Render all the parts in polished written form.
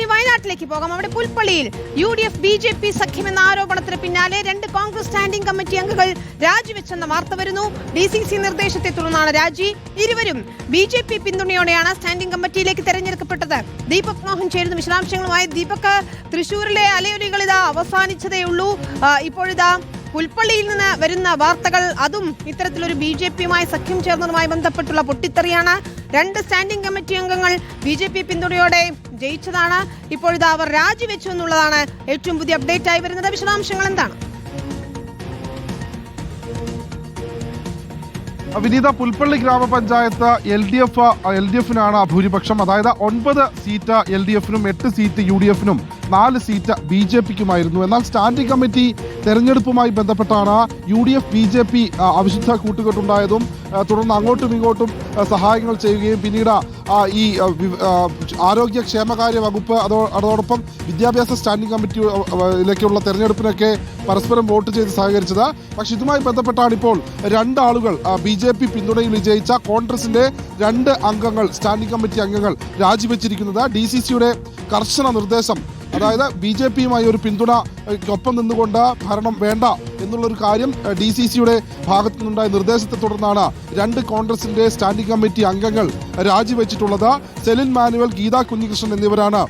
നമുക്കിനി വയനാട്ടിലേക്ക് പോകാം. അവിടെ പുൽപ്പള്ളിയിൽ UDF BJP സഖ്യമെന്ന ആരോപണത്തിന് പിന്നാലെ 2 കോൺഗ്രസ് സ്റ്റാൻഡിംഗ് കമ്മിറ്റി അംഗങ്ങൾ രാജിവെച്ചെന്ന വാർത്ത വരുന്നു. DCC നിർദ്ദേശത്തെ തുടർന്നാണ് രാജി. ഇരുവരും BJP പിന്തുണയോടെയാണ് സ്റ്റാൻഡിംഗ് കമ്മിറ്റിയിലേക്ക് തെരഞ്ഞെടുക്കപ്പെട്ടത്. ദീപക് മോഹൻ ചേരുന്ന വിശദാംശങ്ങളുമായി. ദീപക്, തൃശൂരിലെ അലയൊലികൾ ഇതാ അവസാനിച്ചതേയുള്ളൂ. ഇപ്പോഴിതാ പുൽപ്പള്ളിയിൽ നിന്ന് വരുന്ന വാർത്തകൾ, അതും ഇത്തരത്തിലൊരു BJPയുമായി സഖ്യം ചേർന്നതുമായി ബന്ധപ്പെട്ടുള്ള പൊട്ടിത്തെറിയാണ്. 2 സ്റ്റാൻഡിംഗ് കമ്മിറ്റി അംഗങ്ങൾ BJP പിന്തുണയോടെ ജയിച്ചതാണ്. ഇപ്പോഴിതാ അവർ രാജിവെച്ചു എന്നുള്ളതാണ് ഏറ്റവും പുതിയ അപ്ഡേറ്റ് ആയി വരുന്നത്. വിശദാംശങ്ങൾ എന്താണ്? വിനീത, പുൽപ്പള്ളി ഗ്രാമപഞ്ചായത്ത് LDF-നാണ് ഭൂരിപക്ഷം. അതായത് 9 സീറ്റ് LDF-നും 8 സീറ്റ് UDF-നും 4 സീറ്റ് BJPക്കുമായിരുന്നു. എന്നാൽ സ്റ്റാൻഡിംഗ് കമ്മിറ്റി തെരഞ്ഞെടുപ്പുമായി ബന്ധപ്പെട്ടാണ് UDF BJP അവിശുദ്ധ കൂട്ടുകെട്ടുണ്ടായതും തുടർന്ന് അങ്ങോട്ടും ഇങ്ങോട്ടും സഹായങ്ങൾ ചെയ്യുകയും പിന്നീട് ഈ ആരോഗ്യ ക്ഷേമകാര്യ വകുപ്പ് അതോടൊപ്പം വിദ്യാഭ്യാസ സ്റ്റാൻഡിംഗ് കമ്മിറ്റിയിലേക്കുള്ള തെരഞ്ഞെടുപ്പിനൊക്കെ പരസ്പരം വോട്ട് ചെയ്ത് സഹകരിച്ചത്. പക്ഷെ ഇതുമായി ബന്ധപ്പെട്ടാണ് ഇപ്പോൾ 2 ആളുകൾ BJP പിന്തുണയിൽ വിജയിച്ച കോൺഗ്രസിന്റെ 2 അംഗങ്ങൾ, സ്റ്റാൻഡിംഗ് കമ്മിറ്റി അംഗങ്ങൾ രാജിവെച്ചിരിക്കുന്നത്. DCCയുടെ കർശന നിർദ്ദേശം, അതായത് BJPയുമായി ഒരു പിന്തുണയ്ക്കൊപ്പം നിന്നുകൊണ്ട് ഭരണം വേണ്ട എന്നുള്ളൊരു കാര്യം DCCയുടെ ഭാഗത്തു നിന്നുണ്ടായ നിർദ്ദേശത്തെ തുടർന്നാണ് 2 കോൺഗ്രസിന്റെ സ്റ്റാൻഡിംഗ് കമ്മിറ്റി അംഗങ്ങൾ രാജിവെച്ചിട്ടുള്ളത്. സെലിൻ മാനുവൽ, ഗീതാ കുഞ്ഞികൃഷ്ണൻ എന്നിവരാണ്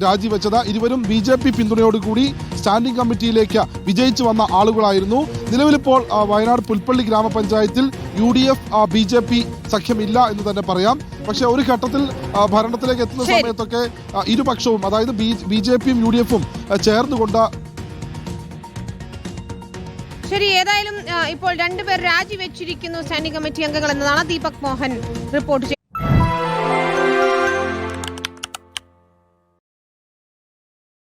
രാജിവെച്ചത്. ഇരുവരും BJP പിന്തുണയോടുകൂടി സ്റ്റാൻഡിംഗ് കമ്മിറ്റിയിലേക്ക് വിജയിച്ചു വന്ന ആളുകളായിരുന്നു. നിലവിലിപ്പോൾ വയനാട് പുൽപ്പള്ളി ഗ്രാമപഞ്ചായത്തിൽ UDF BJP സഖ്യമില്ല എന്ന് തന്നെ പറയാം. പക്ഷെ ഒരു ഘട്ടത്തിൽ ഭരണത്തിലേക്ക് എത്തുന്ന സമയത്തൊക്കെ ഇരുപക്ഷവും, അതായത് BJPയും UDF-ഉം ചേർന്നുകൊണ്ട്. ശരി, ഏതായാലും ഇപ്പോൾ 2 പേർ രാജിവെച്ചിരിക്കുന്നു സ്റ്റാൻഡിംഗ് കമ്മിറ്റി അംഗങ്ങൾ എന്നതാണ് ദീപക് മോഹൻ റിപ്പോർട്ട് ചെയ്യുന്നത്.